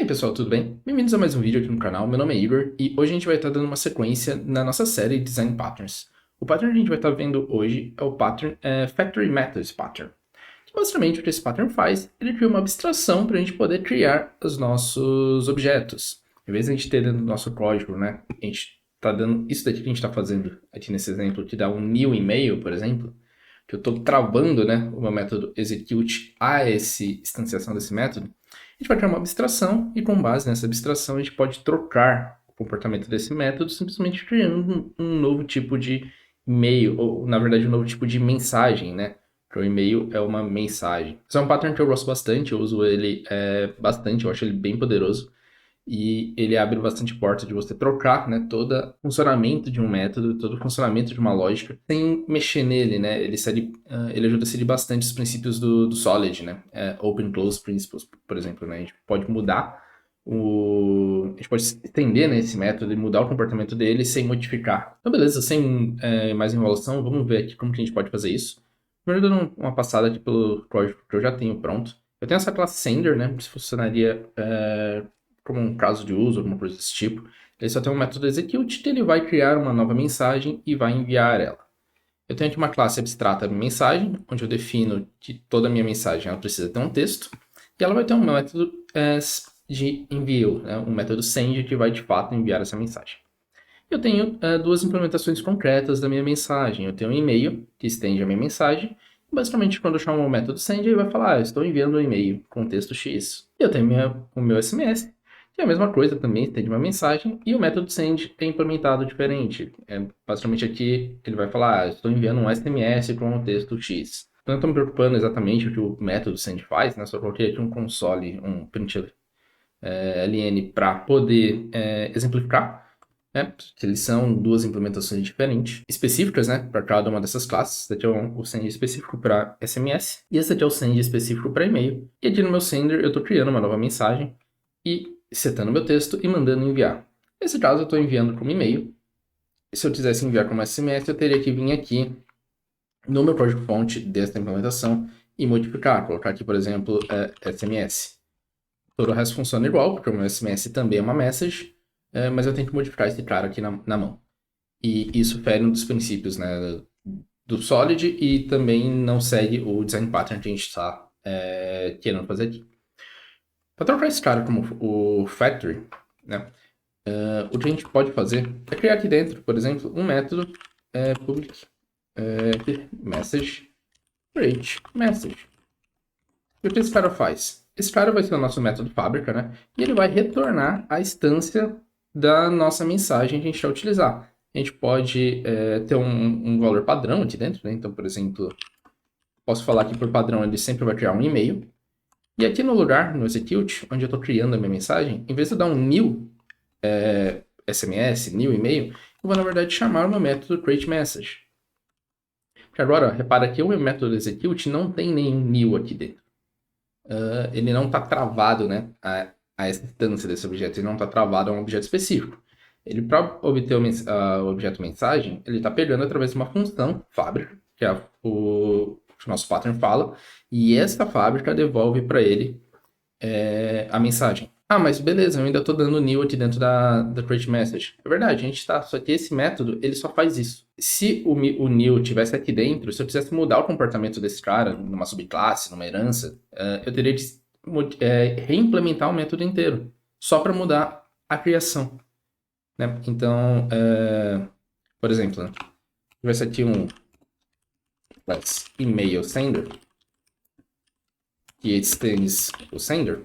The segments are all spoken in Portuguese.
aí pessoal, tudo bem? Bem-vindos a mais um vídeo aqui no canal, meu nome é Igor e hoje a gente vai estar dando uma sequência na nossa série Design Patterns. O pattern que a gente vai estar vendo hoje é o pattern Factory Methods Pattern. Que basicamente o que esse pattern faz, ele cria uma abstração para a gente poder criar os nossos objetos. Em vez de a gente ter dentro do nosso código, né, a gente está dando isso daqui que a gente está fazendo aqui nesse exemplo, que dá um new email, por exemplo, que eu estou travando, né, o meu método execute a essa instanciação desse método. A gente vai criar uma abstração e com base nessa abstração a gente pode trocar o comportamento desse método simplesmente criando um novo tipo de e-mail, ou na verdade um novo tipo de mensagem, né? Porque o e-mail é uma mensagem. Esse é um pattern que eu gosto bastante, eu uso ele bastante, eu acho ele bem poderoso. E ele abre bastante porta de você trocar, né, todo o funcionamento de um método, todo o funcionamento de uma lógica, sem mexer nele, né? Ele ajuda a seguir bastante os princípios do Solid, né? Open Close Principles, por exemplo, né? A gente pode mudar a gente pode estender, né, esse método e mudar o comportamento dele sem modificar. Então, beleza, sem mais enrolação, vamos ver aqui como que a gente pode fazer isso. Primeiro, dando uma passada aqui pelo código que eu já tenho pronto. Eu tenho essa classe Sender, né? Que funcionaria como um caso de uso, alguma coisa desse tipo. Ele só tem um método execute, que ele vai criar uma nova mensagem e vai enviar ela. Eu tenho aqui uma classe abstrata mensagem, onde eu defino que toda a minha mensagem ela precisa ter um texto, e ela vai ter um método de envio, né? Um método send que vai de fato enviar essa mensagem. Eu tenho duas implementações concretas da minha mensagem. Eu tenho um e-mail que estende a minha mensagem. Basicamente, quando eu chamo o método send, ele vai falar, estou enviando um e-mail com texto X. Eu tenho o meu SMS, que é a mesma coisa também, estende uma mensagem, e o método send é implementado diferente. Basicamente aqui ele vai falar, estou enviando um SMS com o texto X. Então, eu estou me preocupando exatamente o que o método send faz, né? Só coloquei aqui um console, um print ln para poder exemplificar, né? Que eles são duas implementações diferentes, específicas, né, para cada uma dessas classes. Esse aqui é o send específico para SMS e esse aqui é o send específico para e-mail. E aqui no meu sender eu estou criando uma nova mensagem e setando meu texto e mandando enviar. Nesse caso eu estou enviando como e-mail. Se eu quisesse enviar como SMS, eu teria que vir aqui no meu código-fonte desta implementação e modificar, colocar aqui, por exemplo, SMS. Todo o resto funciona igual, porque o meu SMS também é uma message, mas eu tenho que modificar esse cara aqui na mão. E isso fere um dos princípios, né, do Solid e também não segue o design pattern que a gente está querendo fazer aqui. Para trocar esse cara como o factory, né, o que a gente pode fazer é criar aqui dentro, por exemplo, um método public message create message. E o que esse cara faz? Esse cara vai ser o nosso método fábrica, né? E ele vai retornar a instância da nossa mensagem que a gente vai utilizar. A gente pode ter um valor padrão aqui dentro, né? Então, por exemplo, posso falar que por padrão ele sempre vai criar um e-mail. E aqui no lugar, no execute, onde eu estou criando a minha mensagem, em vez de eu dar um new SMS, new e-mail, eu vou, na verdade, chamar o meu método createMessage. Porque agora, repara que o meu método execute não tem nenhum new aqui dentro. Ele não está travado, né, a essa instância desse objeto, ele não está travado a um objeto específico. Ele, para obter o objeto mensagem, ele está pegando através de uma função fábrica, que é o nosso pattern fala, e essa fábrica devolve para ele a mensagem. Ah, mas beleza, eu ainda estou dando new aqui dentro da create message. É verdade, a gente está, só que esse método, ele só faz isso. Se o new tivesse aqui dentro, se eu quisesse mudar o comportamento desse cara numa subclasse, numa herança, eu teria que reimplementar o método inteiro, só para mudar a criação, né? Então, por exemplo, né? Tivesse aqui um email sender, que extends o sender.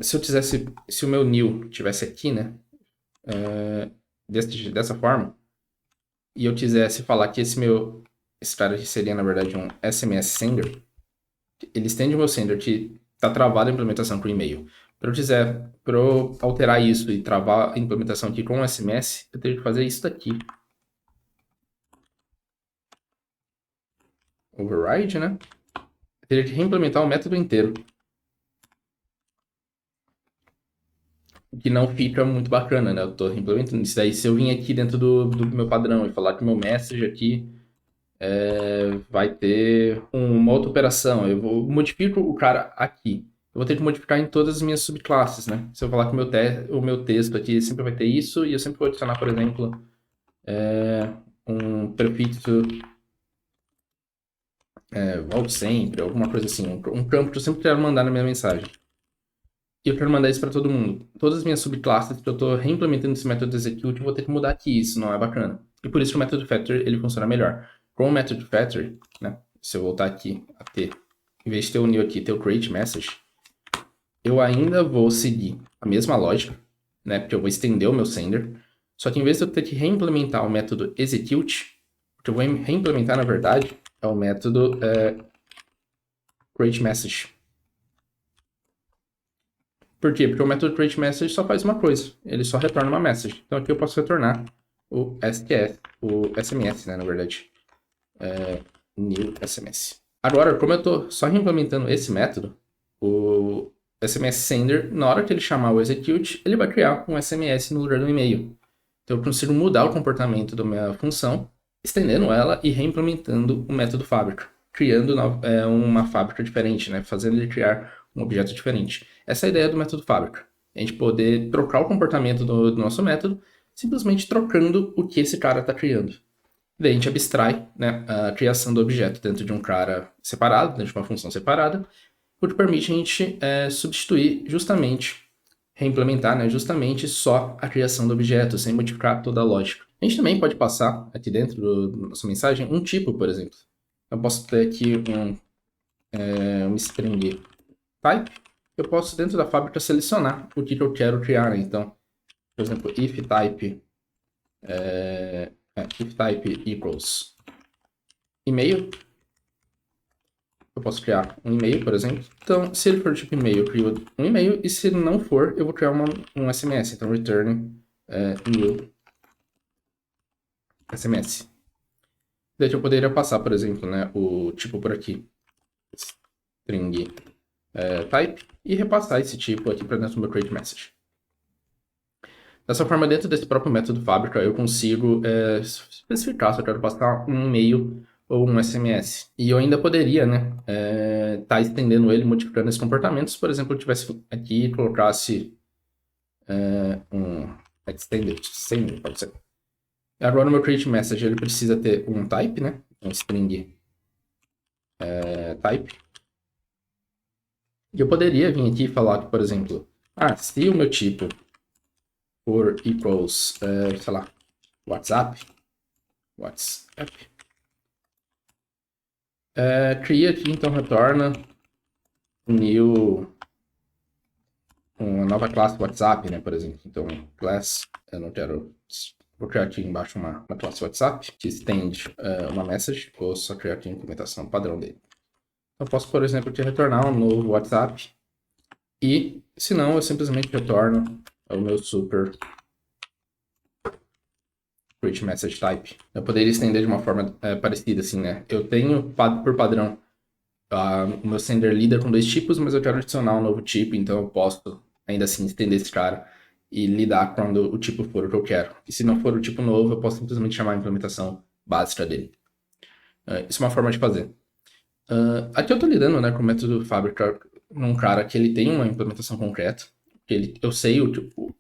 Se o meu new tivesse aqui, né, dessa forma, e eu quisesse falar que esse cara aqui seria, na verdade, um SMS sender, ele estende o meu sender que está travado a implementação com o e-mail. Para eu alterar isso e travar a implementação aqui com o SMS, eu teria que fazer isso daqui. Override, né? Eu teria que reimplementar o método inteiro. Que não fica muito bacana, né? Eu tô implementando isso daí. Se eu vim aqui dentro do meu padrão e falar que o meu message aqui vai ter uma outra operação, eu modifico o cara aqui. eu vou ter que modificar em todas as minhas subclasses, né? Se eu falar que o meu texto aqui sempre vai ter isso, e eu sempre vou adicionar, por exemplo, um prefixo volte sempre, alguma coisa assim, um campo que eu sempre quero mandar na minha mensagem. E eu quero mandar isso para todo mundo. Todas as minhas subclasses que eu estou reimplementando esse método execute, eu vou ter que mudar aqui, isso não é bacana. E por isso que o método factory ele funciona melhor. Com o método factory, né, se eu voltar aqui a ter, em vez de ter o new aqui, ter o create message, eu ainda vou seguir a mesma lógica, né, porque eu vou estender o meu sender, só que em vez de eu ter que reimplementar o método execute, o que eu vou reimplementar, na verdade, é o método create message. Por quê? Porque o método create message só faz uma coisa, ele só retorna uma message. Então aqui eu posso retornar o SQS, o SMS, né, na verdade, new SMS. Agora, como eu estou só reimplementando esse método, o SMS sender, na hora que ele chamar o execute, ele vai criar um SMS no lugar do e-mail. Então eu consigo mudar o comportamento da minha função, estendendo ela e reimplementando o método fábrica, criando uma fábrica diferente, né? Fazendo ele criar um objeto diferente. Essa é a ideia do método fábrica. A gente poder trocar o comportamento do nosso método, simplesmente trocando o que esse cara está criando. Daí a gente abstrai, né, a criação do objeto dentro de um cara separado, dentro de uma função separada, o que permite a gente substituir justamente, reimplementar, né, justamente só a criação do objeto, sem modificar toda a lógica. A gente também pode passar aqui dentro da nossa mensagem um tipo, por exemplo. Eu posso ter aqui um string type. Eu posso, dentro da fábrica, selecionar o que eu quero criar, né? Então, por exemplo, if type equals e-mail, eu posso criar um e-mail, por exemplo. Então, se ele for tipo e-mail, eu crio um e-mail, e se ele não for, eu vou criar um SMS. Então, return new SMS. Daí eu poderia passar, por exemplo, né, o tipo por aqui, string type, e repassar esse tipo aqui para dentro do meu create message. Dessa forma, dentro desse próprio método fábrica, eu consigo especificar se eu quero passar um e-mail ou um SMS. E eu ainda poderia, né, tá estendendo ele, modificando esses comportamentos. Por exemplo, eu tivesse aqui e colocasse um extended sender, pode ser. Agora, no meu create message, ele precisa ter um type, né, um string type. E eu poderia vir aqui e falar que, por exemplo, se o meu tipo for equals, sei lá, WhatsApp, cria aqui, então retorna uma nova classe WhatsApp, né, por exemplo. Então, class, eu não quero, vou criar aqui embaixo uma classe WhatsApp que estende uma message, vou só criar aqui a implementação padrão dele. Então, eu posso, por exemplo, aqui retornar um novo WhatsApp e, se não, eu simplesmente retorno o meu super create message type. Eu poderia estender de uma forma parecida, assim, né? Eu tenho, por padrão, o meu sender líder com 2 tipos, mas eu quero adicionar um novo tipo, então eu posso ainda assim estender esse cara e lidar quando o tipo for o que eu quero. E se não for o tipo novo, eu posso simplesmente chamar a implementação básica dele. Isso é uma forma de fazer. Aqui eu estou lidando, né, com o método fábrica num cara que ele tem uma implementação concreta, que eu sei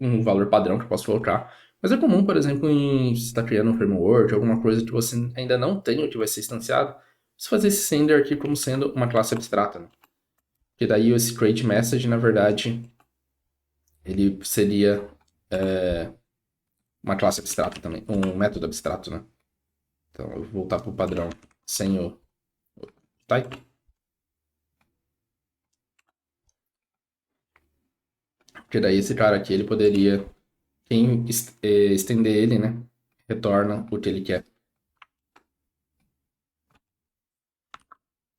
um valor padrão que eu posso colocar, mas é comum, por exemplo, em você está criando um framework, alguma coisa que você ainda não tem o que vai ser instanciado, você fazer esse sender aqui como sendo uma classe abstrata, né? Porque daí esse create message, na verdade, ele seria uma classe abstrata também, um método abstrato, né? Então eu vou voltar para o padrão sem o type. Porque daí esse cara aqui, ele poderia, quem estender ele, né, retorna o que ele quer.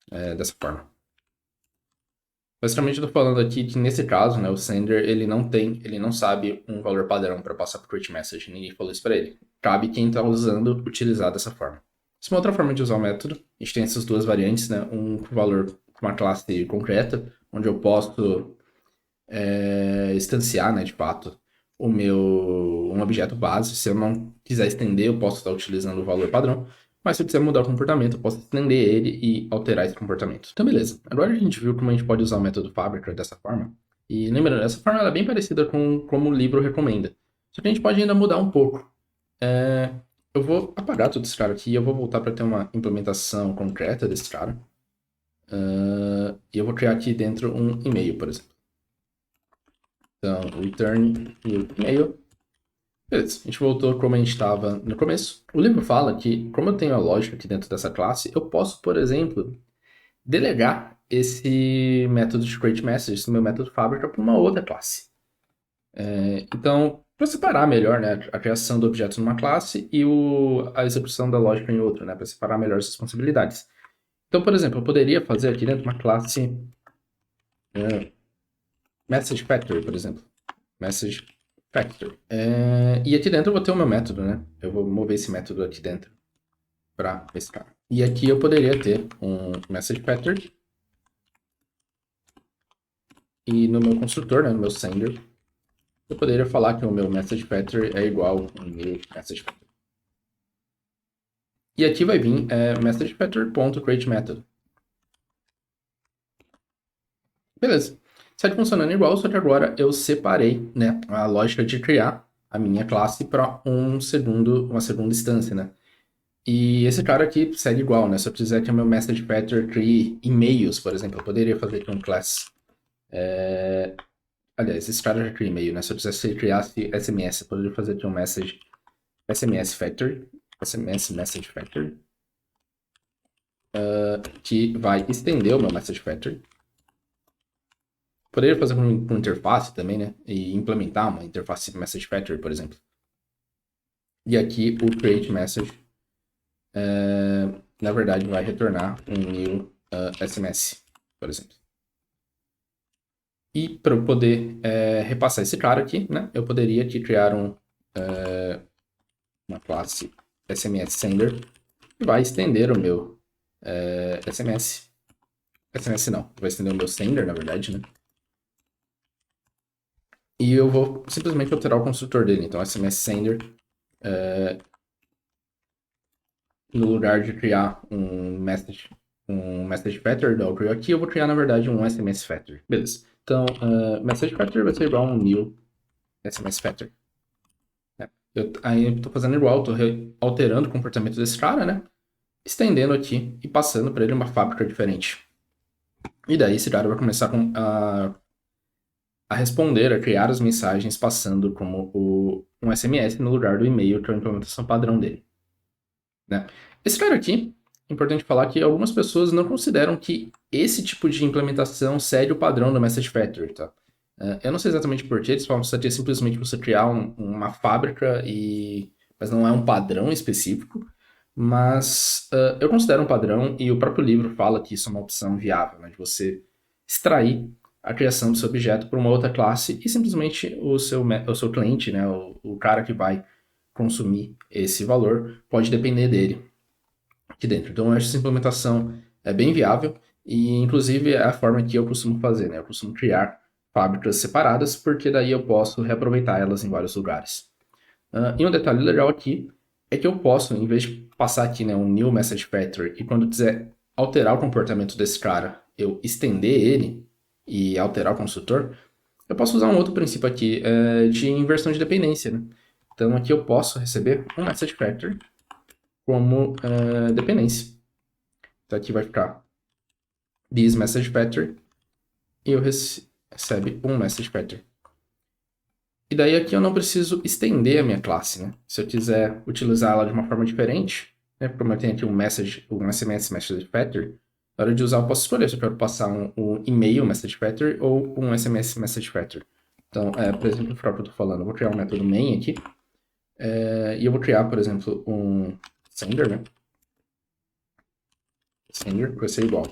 Dessa forma. Basicamente eu tô falando aqui que nesse caso, né, o sender, ele não sabe um valor padrão para passar pro create message, ninguém falou isso para ele. Cabe quem tá usando utilizar dessa forma. Essa é uma outra forma de usar o método. A gente tem essas duas variantes, né, um valor com uma classe concreta, onde eu posso instanciar, né, de fato, um objeto base. Se eu não quiser estender, eu posso estar utilizando o valor padrão. mas se eu quiser mudar o comportamento, eu posso estender ele e alterar esse comportamento. Então, beleza. Agora a gente viu como a gente pode usar o método fábrica dessa forma. E lembrando, essa forma ela é bem parecida com como o livro recomenda. Só que a gente pode ainda mudar um pouco. Eu vou apagar todo esse cara aqui e eu vou voltar para ter uma implementação concreta desse cara. E eu vou criar aqui dentro um e-mail, por exemplo. Então, return new e-mail. Beleza, a gente voltou como a gente estava no começo. O livro fala que, como eu tenho a lógica aqui dentro dessa classe, eu posso, por exemplo, delegar esse método de create message, esse meu método fábrica, para uma outra classe. Então, para separar melhor, né, a criação do objeto numa classe e a execução da lógica em outra, né, para separar melhor as responsabilidades. Então, por exemplo, eu poderia fazer aqui dentro uma classe message factory, por exemplo. Message factory. E aqui dentro eu vou ter o meu método, né? Eu vou mover esse método aqui dentro para esse cara. E aqui eu poderia ter um message factory. E no meu construtor, né, no meu sender, eu poderia falar que o meu message factory é igual ao meu message factory. E aqui vai vir message factory.createMethod. Beleza. Segue funcionando igual, só que agora eu separei, né, a lógica de criar a minha classe para uma segunda instância, né? E esse cara aqui segue igual, né? Se eu quiser que o meu message factory crie e-mails, por exemplo, eu poderia fazer aqui um class. Aliás, esse cara já cria e-mail, né? Se eu quisesse que ele criasse SMS, eu poderia fazer aqui um SMS factory, SMS message factory, que vai estender o meu message factory. Poderia fazer com interface também, né? E implementar uma interface message factory, por exemplo. E aqui o create message, na verdade, vai retornar um new SMS, por exemplo. E para eu poder repassar esse cara aqui, né? Eu poderia aqui criar uma classe SMS sender que vai estender o meu SMS. SMS não, vai estender o meu sender, na verdade, né? E eu vou simplesmente alterar o construtor dele. Então, SMS sender, no lugar de criar um message factory eu crio aqui, eu vou criar, na verdade, um SMS factory. Beleza. Então, message factory vai ser igual a um new SMS factory. Aí eu tô fazendo igual, tô alterando o comportamento desse cara, né? Estendendo aqui e passando para ele uma fábrica diferente. E daí esse cara vai começar a responder, a criar as mensagens passando como um SMS no lugar do e-mail, que é a implementação padrão dele. Né? Esse cara aqui, é importante falar que algumas pessoas não consideram que esse tipo de implementação segue o padrão do Message Factory, tá? Eu não sei exatamente porquê, eles falam que isso aqui é simplesmente você criar uma fábrica, mas não é um padrão específico. Mas eu considero um padrão e o próprio livro fala que isso é uma opção viável, né, de você extrair a criação do seu objeto para uma outra classe e simplesmente o seu cliente, né, o cara que vai consumir esse valor, pode depender dele aqui dentro. Então, eu acho essa implementação bem viável e, inclusive, é a forma que eu costumo fazer, né? Eu costumo criar fábricas separadas porque daí eu posso reaproveitar elas em vários lugares. E um detalhe legal aqui é que eu posso, em vez de passar aqui, né, um new message factory e quando eu quiser alterar o comportamento desse cara, eu estender ele e alterar o construtor, eu posso usar um outro princípio aqui de inversão de dependência, né? Então aqui eu posso receber um message factory como dependência. Então aqui vai ficar this message factory e eu recebe um message factory. E daí aqui eu não preciso estender a minha classe, né? Se eu quiser utilizar ela de uma forma diferente, né? Como eu tenho aqui um SMS message factory, na hora de usar eu posso escolher se eu quero passar um e-mail message factory ou um SMS message factory. Então, por exemplo, o que eu estou falando, eu vou criar um método main aqui, e eu vou criar, por exemplo, um sender, né? Sender vai ser igual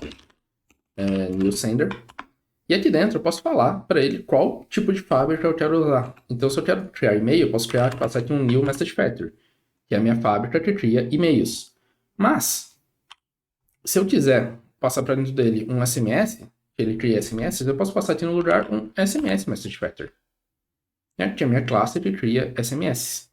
new sender. E aqui dentro eu posso falar para ele qual tipo de fábrica eu quero usar. Então, se eu quero criar e-mail, eu posso passar aqui um new message factory, que é a minha fábrica que cria e-mails. Mas, se eu quiser passar para dentro dele um SMS, que ele cria SMS, eu posso passar aqui no lugar um SMS message factory, que é a minha classe que cria SMS.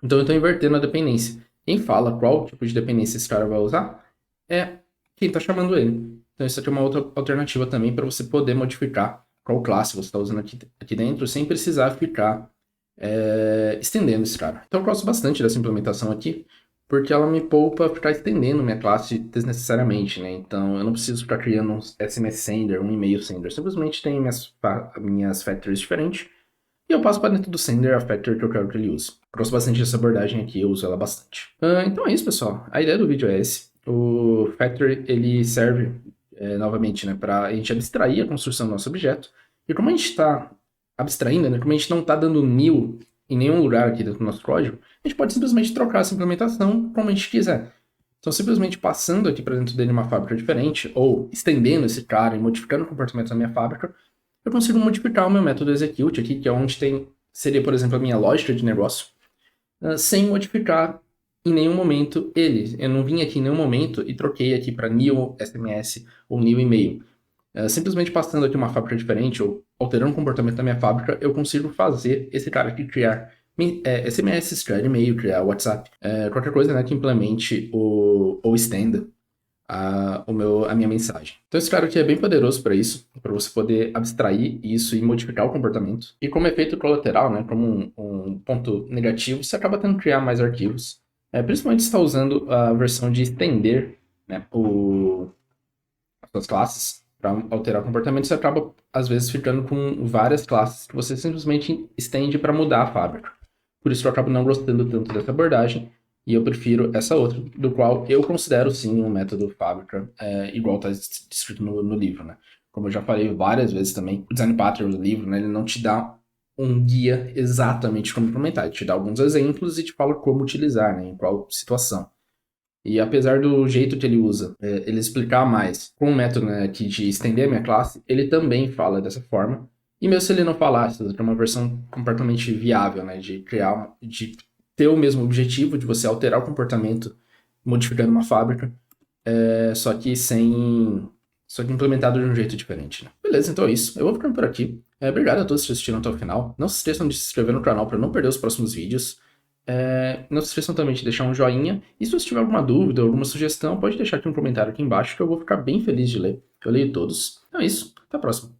Então, eu estou invertendo a dependência. quem fala qual tipo de dependência esse cara vai usar é quem está chamando ele. Então isso aqui é uma outra alternativa também para você poder modificar qual classe você está usando aqui dentro sem precisar ficar estendendo esse cara. Então eu gosto bastante dessa implementação aqui, porque ela me poupa ficar estendendo minha classe desnecessariamente, né? Então eu não preciso ficar criando um SMS sender, um e-mail sender. Simplesmente tem minhas factories diferentes e eu passo para dentro do sender a factory que eu quero que ele use. Gosto bastante dessa abordagem aqui, eu uso ela bastante. Então é isso, pessoal. A ideia do vídeo é esse. O factory, ele serve, novamente, né, para a gente abstrair a construção do nosso objeto. E como a gente está abstraindo, né, como a gente não está dando new em nenhum lugar aqui dentro do nosso código, a gente pode simplesmente trocar essa implementação como a gente quiser. Então, simplesmente passando aqui para dentro dele uma fábrica diferente, ou estendendo esse cara e modificando o comportamento da minha fábrica, eu consigo modificar o meu método execute aqui, que é onde seria, por exemplo, a minha lógica de negócio, sem modificar em nenhum momento ele. Eu não vim aqui em nenhum momento e troquei aqui para new SMS ou new e-mail. Simplesmente passando aqui uma fábrica diferente ou alterando o comportamento da minha fábrica, eu consigo fazer esse cara aqui criar SMS, criar e-mail, criar WhatsApp, qualquer coisa, né, que implemente ou estenda a minha mensagem. Então esse cara aqui é bem poderoso para isso, para você poder abstrair isso e modificar o comportamento. E como efeito colateral, né, como um ponto negativo, você acaba tendo que criar mais arquivos. Principalmente se está usando a versão de estender, né, as suas classes para alterar o comportamento, você acaba às vezes ficando com várias classes que você simplesmente estende para mudar a fábrica. Por isso eu acabo não gostando tanto dessa abordagem e eu prefiro essa outra, do qual eu considero sim um método fábrica, igual está descrito no livro, né? Como eu já falei várias vezes também, o design pattern do livro, né, ele não te dá um guia exatamente como implementar, ele te dá alguns exemplos e te fala como utilizar, né, em qual situação. E apesar do jeito que ele usa, ele explicar mais com o método, né, aqui de estender a minha classe, ele também fala dessa forma. E mesmo se ele não falasse, é uma versão completamente viável, né, de de ter o mesmo objetivo de você alterar o comportamento modificando uma fábrica, só que implementado de um jeito diferente, né? Beleza, então é isso. Eu vou ficando por aqui. Obrigado a todos que assistiram até o final. Não se esqueçam de se inscrever no canal para não perder os próximos vídeos. Não se esqueçam também de deixar um joinha. E se você tiver alguma dúvida, alguma sugestão, pode deixar aqui um comentário aqui embaixo que eu vou ficar bem feliz de ler. Eu leio todos. Então é isso. Até a próxima.